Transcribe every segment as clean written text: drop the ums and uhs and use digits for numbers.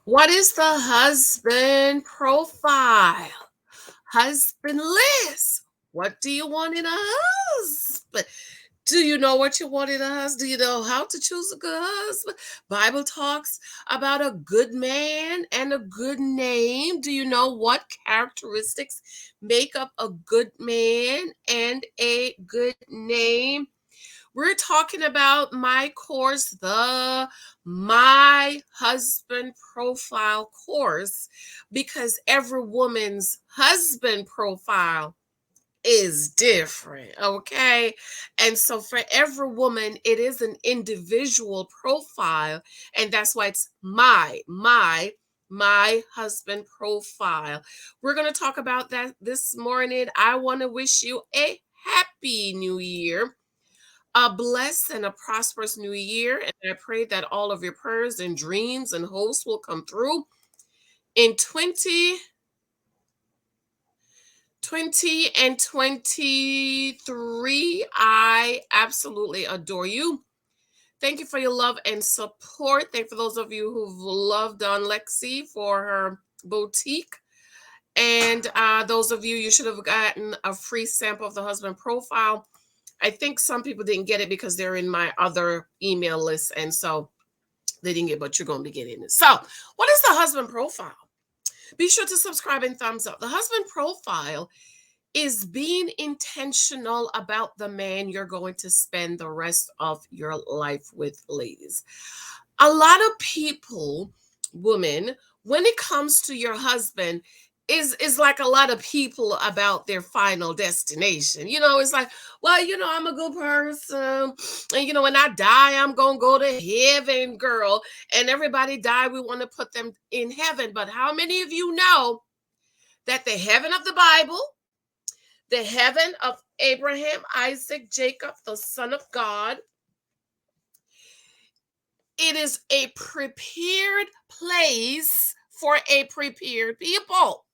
What is the husband profile? Husband list. What do you want in a husband? Do you know what you want in a husband? Do you know how to choose a good husband? Bible talks about a good man and a good name. Do you know what characteristics make up a good man and a good name? We're talking about my course, the My Husband Profile course, because every woman's husband profile is different, okay? And so for every woman, it is an individual profile, and that's why it's my husband profile. We're going to talk about that this morning. I want to wish you a happy new year, a blessed and a prosperous new year. And I pray that all of your prayers and dreams and hopes will come through in 2020 and 23. I absolutely adore you. Thank you for your love and support. Thank you for those of you who've loved on Lexi for her boutique. And those of you, you should have gotten a free sample of the husband profile. I think some people didn't get it because they're in my other email list, and so they didn't get, but you're going to be getting it. So, what is the husband profile? Be sure to subscribe and thumbs up. The husband profile is being intentional about the man you're going to spend the rest of your life with, ladies. A lot of people, women, when it comes to your husband, is like a lot of people about their final destination. It's like, well, I'm a good person, and when I die, I'm gonna go to heaven, girl. And everybody die, we want to put them in heaven. But how many of you know that the heaven of the Bible, the heaven of Abraham, Isaac, Jacob, the Son of God, it is a prepared place for a prepared people.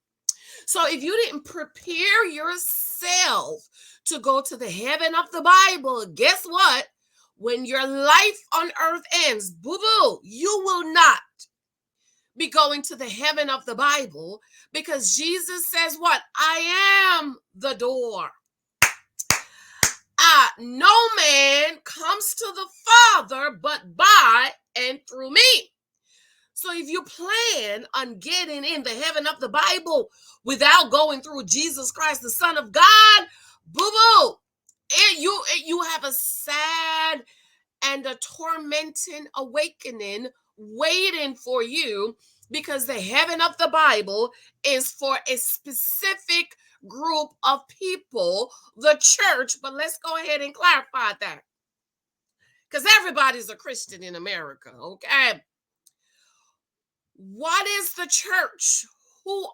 So if you didn't prepare yourself to go to the heaven of the Bible, guess what? When your life on earth ends, boo boo, you will not be going to the heaven of the Bible, because Jesus says, what? I am the door. No man comes to the Father but by and through me. So if you plan on getting in the heaven of the Bible without going through Jesus Christ, the Son of God, boo-boo, you have a sad and a tormenting awakening waiting for you, because the heaven of the Bible is for a specific group of people, the church. But let's go ahead and clarify that, because everybody's a Christian in America, okay? What is the church? Who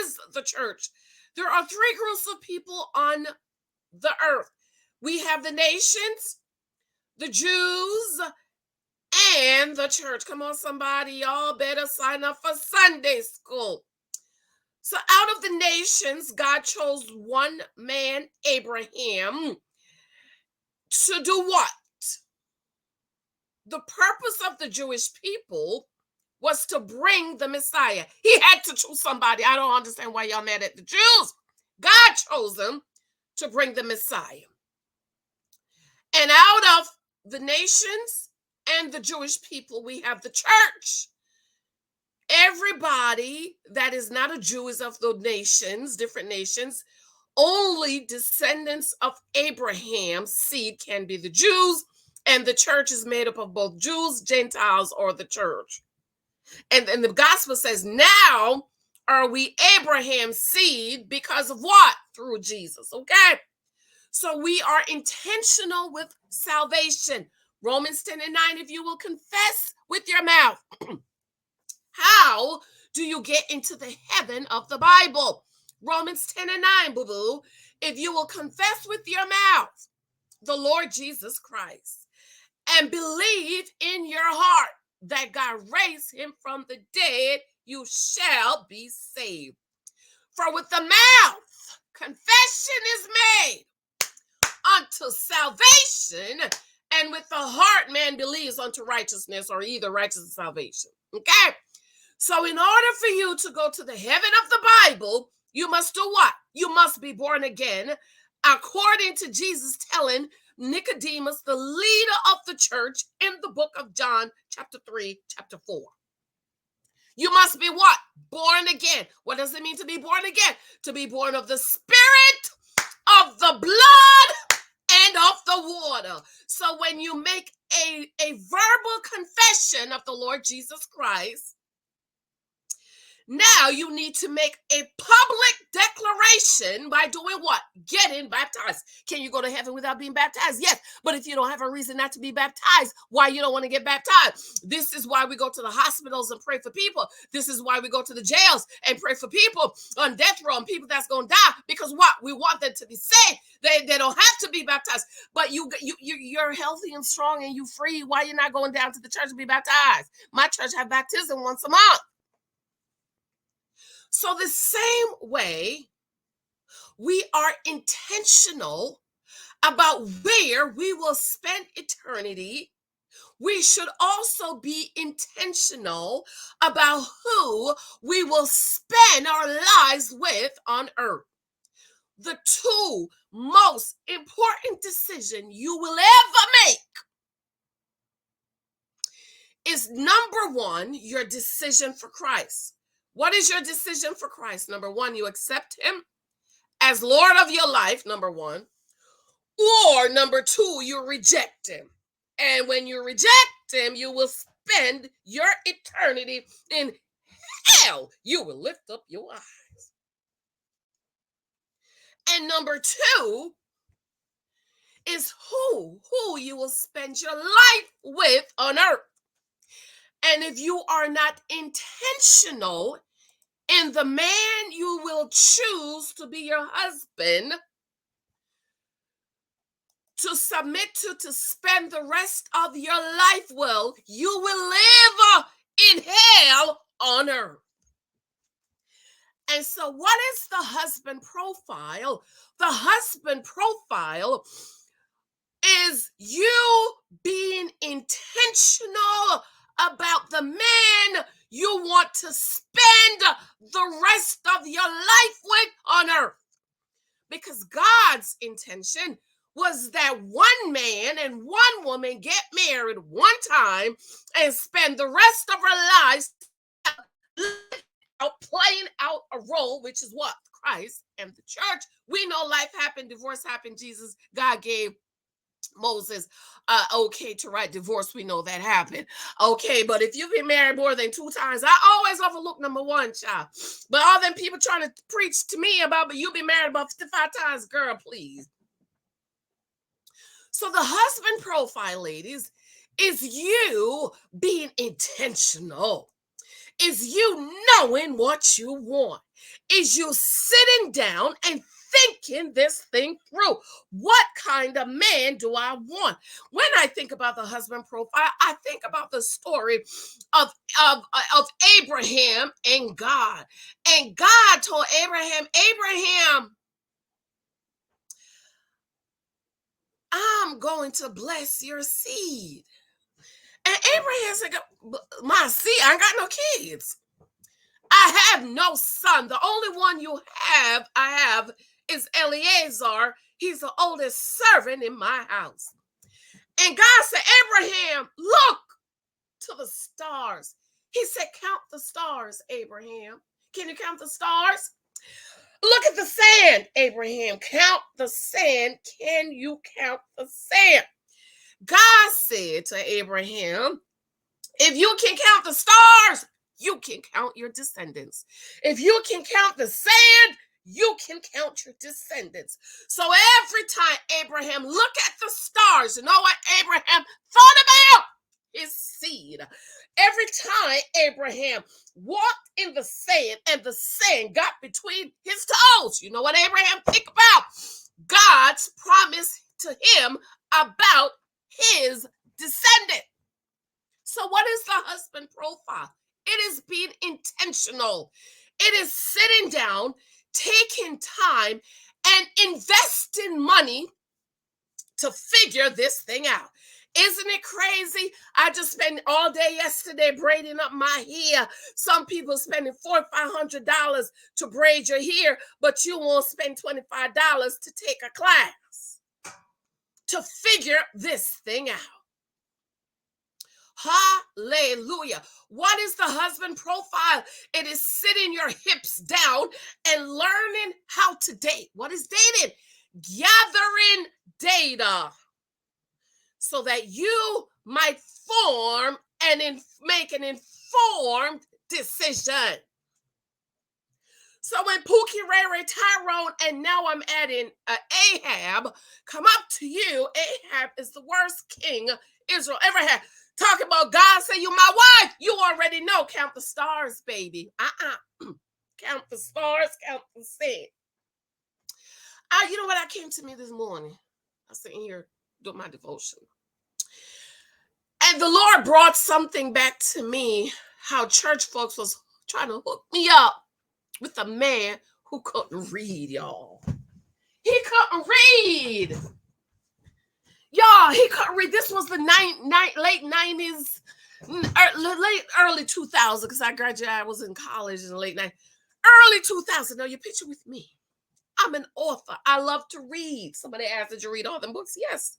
is the church? There are three groups of people on the earth. We have the nations, the Jews, and the church. Come on, somebody, y'all better sign up for Sunday school. So out of the nations, God chose one man, Abraham, to do what? The purpose of the Jewish people was to bring the Messiah. He had to choose somebody. I don't understand why y'all mad at the Jews. God chose them to bring the Messiah. And out of the nations and the Jewish people, we have the church. Everybody that is not a Jew is of the nations, different nations. Only descendants of Abraham's seed can be the Jews, and the church is made up of both Jews, Gentiles, or the church. And the gospel says, now are we Abraham's seed because of what? Through Jesus, okay? So we are intentional with salvation. Romans 10 and 9, if you will confess with your mouth. How do you get into the heaven of the Bible? Romans 10 and 9, boo-boo. If you will confess with your mouth the Lord Jesus Christ and believe in your heart that God raised him from the dead, you shall be saved. For with the mouth confession is made unto salvation, And with the heart, man believes unto righteousness, or either righteousness or salvation. Okay? So in order for you to go to the heaven of the Bible, you must do what? You must be born again, according to Jesus telling Nicodemus, the leader of the church, in the book of John, chapter 3, chapter 4. You must be what? Born again. What does it mean to be born again? To be born of the Spirit, of the blood, and of the water. So when you make a verbal confession of the Lord Jesus Christ, now you need to make a public declaration by doing what? Getting baptized. Can you go to heaven without being baptized? Yes. But if you don't have a reason not to be baptized, why you don't want to get baptized? This is why we go to the hospitals and pray for people. This is why we go to the jails and pray for people on death row and people that's going to die. Because what? We want them to be saved. They don't have to be baptized. But you're healthy and strong and you free. Why you're not going down to the church to be baptized? My church have baptism once a month. So the same way we are intentional about where we will spend eternity, we should also be intentional about who we will spend our lives with on earth. The two most important decisions you will ever make is, number one, your decision for Christ. What is your decision for Christ? Number one, you accept him as Lord of your life, number one. Or number two, you reject him. And when you reject him, you will spend your eternity in hell. You will lift up your eyes. And number two is who you will spend your life with on earth. And if you are not intentional in the man you will choose to be your husband, to submit to spend the rest of your life well, you will live in hell on earth. And so what is the husband profile? The husband profile is you being intentional about the man you want to spend the rest of your life with on earth. Because God's intention was that one man and one woman get married one time and spend the rest of our lives playing out a role, which is what? Christ and the church. We know life happened, divorce happened, God gave Moses okay to write divorce. We know that happened. Okay, but if you've been married more than 2 times, I always overlook number one, child. But all them people trying to preach to me about, but you've been married about 55 times, girl, please. So the husband profile, ladies, is you being intentional. Is you knowing what you want. Is you sitting down and thinking this thing through. What kind of man do I want? When I think about the husband profile, I think about the story of Abraham and God. And God told Abraham, I'm going to bless your seed. And Abraham said, my seed, I ain't got no kids. I have no son. The only one I have is Eleazar. He's the oldest servant in my house. And God said, Abraham, look to the stars. He said, count the stars, Abraham. Can you count the stars? Look at the sand, Abraham. Count the sand. Can you count the sand? God said to Abraham, if you can count the stars, you can count your descendants. If you can count the sand, you can count your descendants. So every time Abraham looked at the stars, you know what Abraham thought about? His seed. Every time Abraham walked in the sand and the sand got between his toes, you know what Abraham think about? God's promise to him about his descendant. So what is the husband profile? It is being intentional. It is sitting down, taking time, and investing money to figure this thing out. Isn't it crazy? I just spent all day yesterday braiding up my hair. Some people spending $400-500 to braid your hair, but you won't spend $25 to take a class to figure this thing out. Hallelujah. What is the husband profile? It is sitting your hips down and learning how to date. What is dating? Gathering data so that you might form and make an informed decision. So when Pookie, Ray Ray, Tyrone, and now I'm adding Ahab, come up to you, Ahab is the worst king Israel ever had. Talking about God say you my wife. You already know. Count the stars, baby. Count the stars, count the sand. You know what? I came to me this morning. I was sitting here doing my devotion. And the Lord brought something back to me, how church folks was trying to hook me up with a man who couldn't read, y'all. He couldn't read. Y'all, he couldn't read. This was the late 90s, early 2000s, because I graduated, I was in college in the late 90s. Early 2000s. Now, you picture with me. I'm an author. I love to read. Somebody asked, did you read all them books? Yes.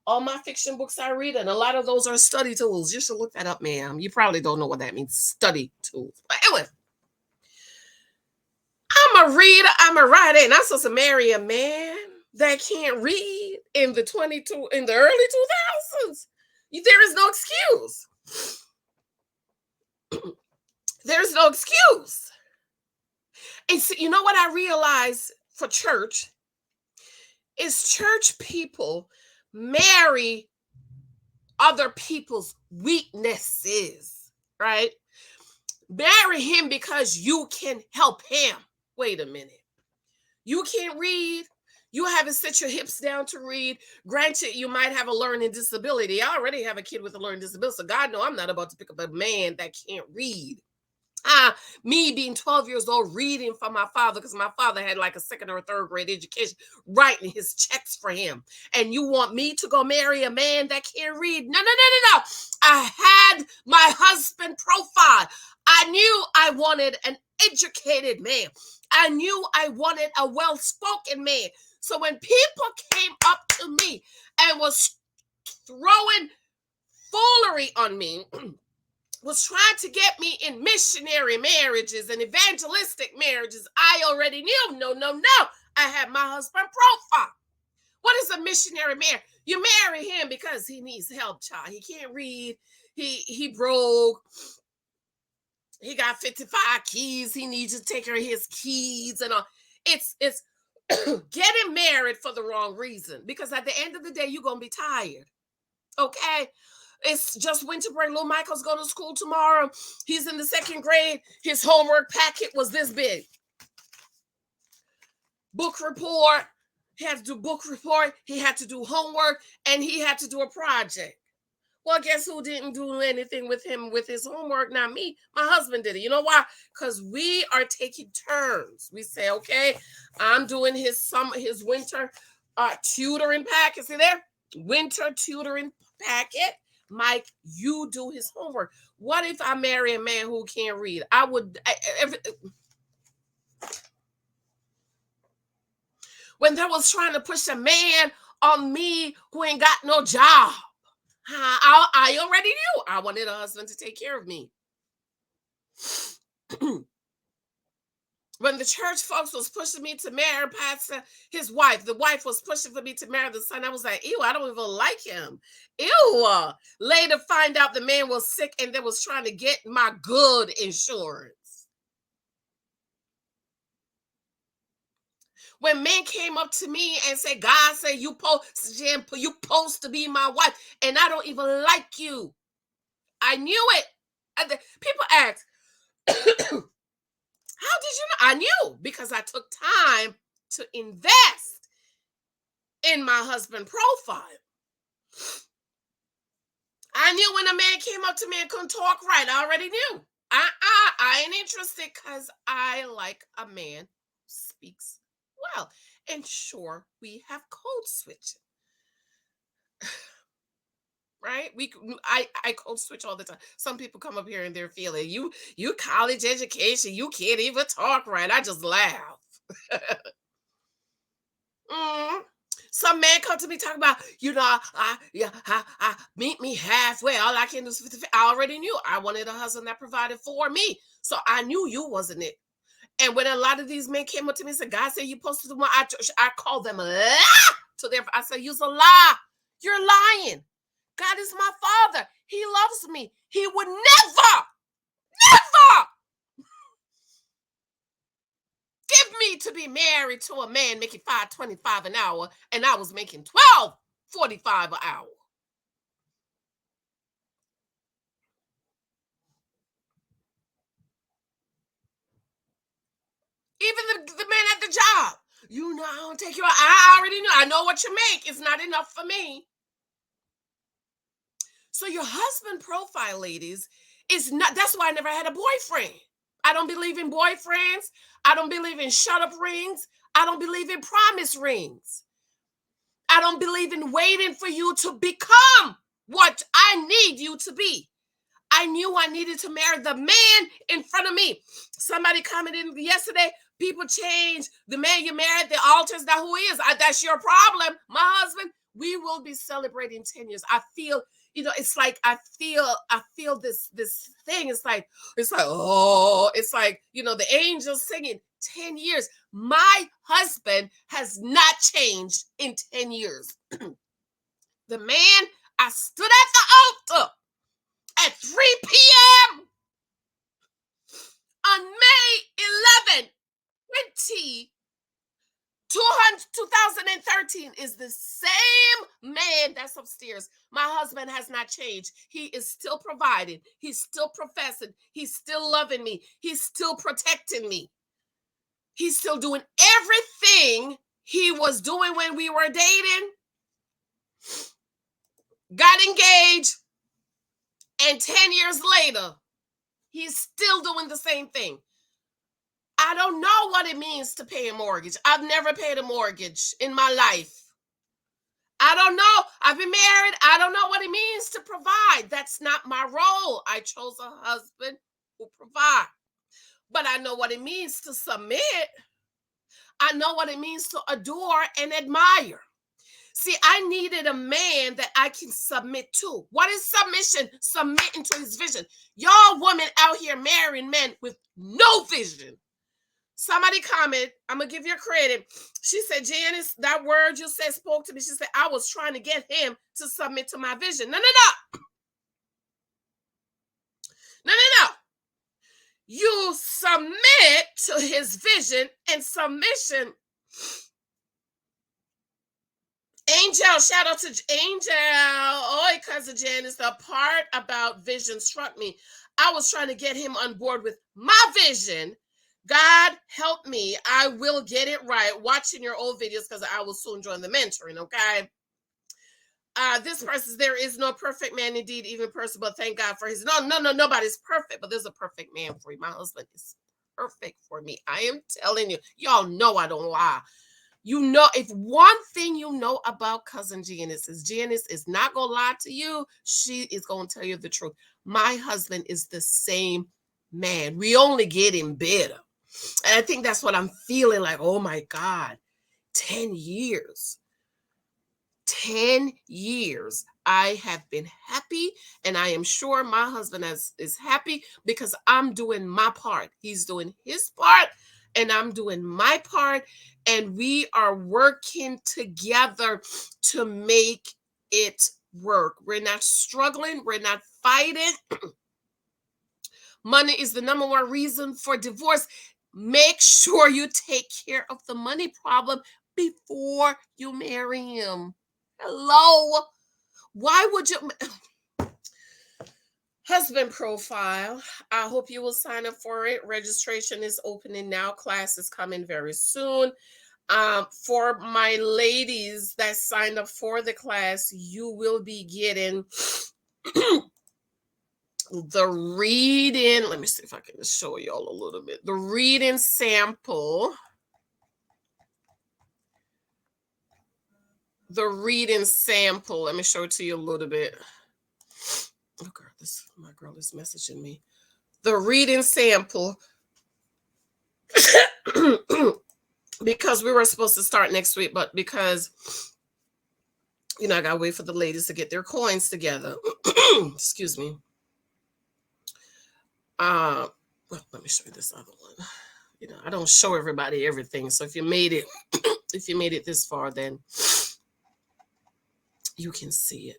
All my fiction books I read, and a lot of those are study tools. You should look that up, ma'am. You probably don't know what that means, study tools. But anyway, I'm a reader, I'm a writer, and I'm supposed to marry a man that can't read in the early 2000s. There is no excuse. There's no excuse. And so, you know what I realized for church is church people marry other people's weaknesses, right? Marry him because you can help him. Wait a minute. You can't read. You haven't set your hips down to read. Granted, you might have a learning disability. I already have a kid with a learning disability, so God knows I'm not about to pick up a man that can't read. Me being 12 years old, reading for my father, because my father had like a second or third grade education, writing his checks for him. And you want me to go marry a man that can't read? No. I had my husband profile. I knew I wanted an educated man. I knew I wanted a well-spoken man. So when people came up to me and was throwing foolery on me, was trying to get me in missionary marriages and evangelistic marriages, I already knew, no. I had my husband profile. What is a missionary man? You marry him because he needs help, child. He can't read. He broke. He got 55 keys. He needs to take care of his keys and all. It's getting married for the wrong reason, because at the end of the day, you're going to be tired. Okay? It's just winter break. Little Michael's going to school tomorrow. He's in the second grade. His homework packet was this big. Book report. He had to do book report. He had to do homework. And he had to do a project. Well, guess who didn't do anything with him with his homework? Not me. My husband did it. You know why? Because we are taking turns. We say, okay, I'm doing his winter tutoring packet. See there? Winter tutoring packet. Mike, you do his homework. What if I marry a man who can't read? When they was trying to push a man on me who ain't got no job, I already knew I wanted a husband to take care of me. When the church folks was pushing me to marry Pastor, his wife, the wife was pushing for me to marry the son. I was like, ew, I don't even like him. Ew. Later find out the man was sick and they was trying to get my good insurance. When men came up to me and said, God said, you supposed to be my wife, and I don't even like you. I knew it. And people ask, how did you know? I knew, because I took time to invest in my husband profile. I knew when a man came up to me and couldn't talk right. I already knew. I ain't interested, because I like a man who speaks well. And sure, we have code switching. right? I code switch all the time. Some people come up here and they're feeling you college education, you can't even talk right. I just laugh. Mm. Some man come to me talking about, yeah, meet me halfway. All I can do is 50. I already knew I wanted a husband that provided for me. So I knew you wasn't it. And when a lot of these men came up to me and said, God said you posted the one, I called them a lie to their, I said, you're a lie. You're lying. God is my father. He loves me. He would never, never give me to be married to a man making 5.25 an hour, and I was making 12.45 an hour. Even the man at the job. You know, I don't take you out. I already knew. I know what you make. It's not enough for me. So your husband profile, ladies, is not, that's why I never had a boyfriend. I don't believe in boyfriends. I don't believe in shut up rings. I don't believe in promise rings. I don't believe in waiting for you to become what I need you to be. I knew I needed to marry the man in front of me. Somebody commented yesterday, people change. The man you married, the altar's not who he is. That's your problem. My husband, we will be celebrating 10 years. I feel, it's like I feel this thing. It's like, oh, it's like, the angels singing 10 years. My husband has not changed in 10 years. The man, I stood at the altar at 3 p.m. on May 11, 2013 is the same man that's upstairs. My husband has not changed. He is still providing. He's still professing. He's still loving me. He's still protecting me. He's still doing everything he was doing when we were dating, got engaged, and 10 years later, he's still doing the same thing. I don't know what it means to pay a mortgage. I've never paid a mortgage in my life. I don't know. I've been married. I don't know what it means to provide. That's not my role. I chose a husband who provides. But I know what it means to submit. I know what it means to adore and admire. See, I needed a man that I can submit to. What is submission? Submitting to his vision. Y'all women out here marrying men with no vision. Somebody comment, I'm going to give you credit. She said, Janice, that word you said spoke to me. She said, I was trying to get him to submit to my vision. No. You submit to his vision, and submission. Angel, shout out to Angel. Oh, cousin Janice, the part about vision struck me. I was trying to get him on board with my vision. God help me. I will get it right. Watching your old videos because I will soon join the mentoring, okay? This person, there is no perfect man indeed, even person, but thank God for his. No, nobody's perfect, but there's a perfect man for you. My husband is perfect for me. I am telling you. Y'all know I don't lie. If one thing you know about cousin Janice is not gonna lie to you, she is gonna tell you the truth. My husband is the same man. We only get him better. And I think that's what I'm feeling like. Oh my God, 10 years. 10 years. I have been happy, and I am sure my husband is happy because I'm doing my part. He's doing his part, and I'm doing my part, and we are working together to make it work. We're not struggling, we're not fighting. Money is the number one reason for divorce. Make sure you take care of the money problem before you marry him. Hello. Why would you? Husband profile. I hope you will sign up for it. Registration is opening now. Class is coming very soon. For my ladies that signed up for the class, you will be getting the reading. Let me see if I can show y'all a little bit. The reading sample. Let me show it to you a little bit. This my girl is messaging me. The reading sample because we were supposed to start next week, but because I gotta wait for the ladies to get their coins together. Excuse me. Well, let me show you this other one. I don't show everybody everything. So if you made it, this far, then you can see it.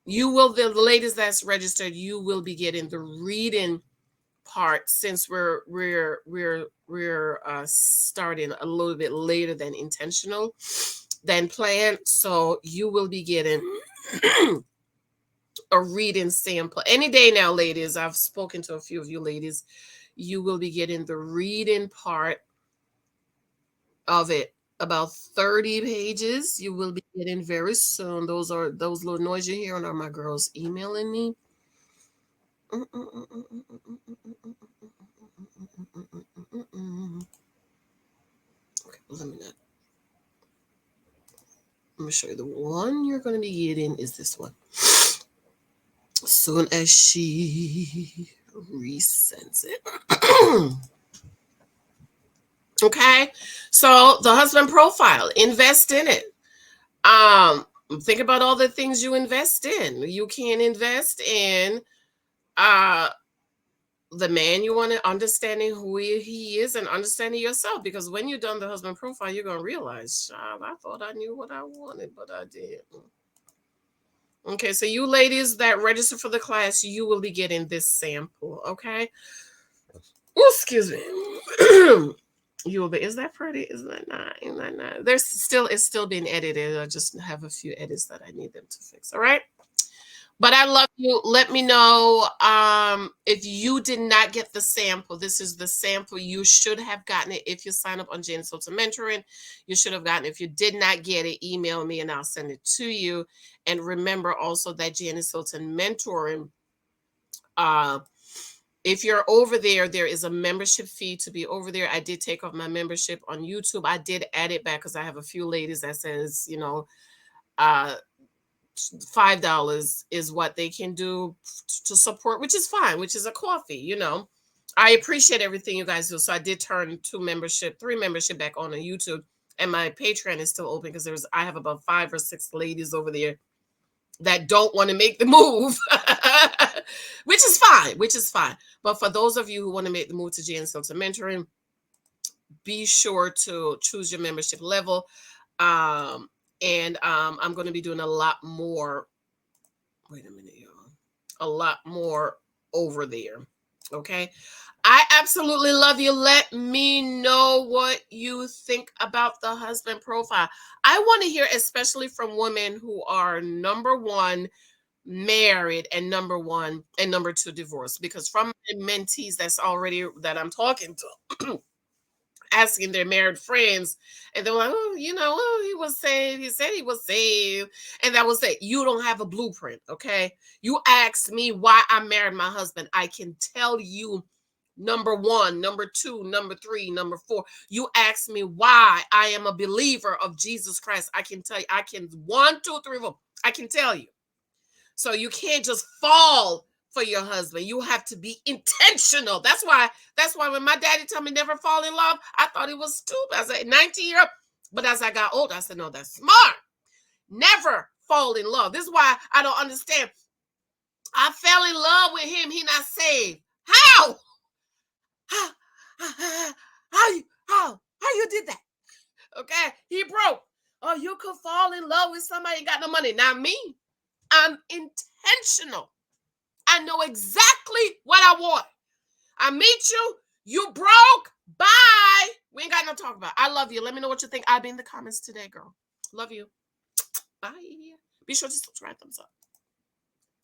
You will, the ladies that's registered, you will be getting the reading part since we're starting a little bit later than intentional, than planned. So you will be getting a reading sample any day now, ladies. I've spoken to a few of you ladies. You will be getting the reading part of it, about 30 pages. You will be getting very soon. Those little noise you're hearing are my girls emailing me. Okay, let me show you. The one you're going to be getting is this one. Soon as she resends it. Okay, so the husband profile, invest in it. Think about all the things you invest in. You can invest in the man you want to, understanding who he is and understanding yourself, because when you've done the husband profile, you're going to realize, I thought I knew what I wanted, but I didn't. Okay, so you ladies that register for the class, you will be getting this sample. Okay. Oh, excuse me. You will be. Is that pretty? Is that not? Is that not? It's still being edited. I just have a few edits that I need them to fix. All right. But I love you. Let me know if you did not get the sample. This is the sample. You should have gotten it if you sign up on Janice Hylton Mentoring. You should have gotten it. If you did not get it, email me and I'll send it to you. And remember also that Janice Hylton Mentoring, if you're over there, there is a membership fee to be over there. I did take off my membership on YouTube. I did add it back because I have a few ladies that says, $5 is what they can do to support, which is fine, which is a coffee. I appreciate everything you guys do. So I did turn 3 membership back on YouTube, and my Patreon is still open because I have about 5 or 6 ladies over there that don't want to make the move, which is fine. But for those of you who want to make the move to Janice Hylton Mentoring, be sure to choose your membership level. And I'm going to be doing a lot more. Wait a minute, y'all. A lot more over there. Okay. I absolutely love you. Let me know what you think about the husband profile. I want to hear, especially from women who are, number one, married, and number 2, divorced. Because from my mentees that I'm talking to, asking their married friends, and they're like, he was saved. He said he was saved. And that was it. You don't have a blueprint, okay? You asked me why I married my husband. I can tell you number 1, number 2, number 3, number 4. You asked me why I am a believer of Jesus Christ. I can tell you. I can 1, 2, 3, 4. I can tell you. So you can't just fall for your husband. You have to be intentional. That's why when my daddy told me never fall in love, I thought he was stupid. I said 19-year-old. But as I got older, I said, no, that's smart. Never fall in love. This is why I don't understand. I fell in love with him. He not saved. How? How you did that? Okay, he broke. Oh, you could fall in love with somebody who got no money. Not me. I'm intentional. I know exactly what I want. I meet you. You broke. Bye. We ain't got no talk about. I love you. Let me know what you think. I'll be in the comments today, girl. Love you. Bye. Be sure to subscribe. Thumbs up.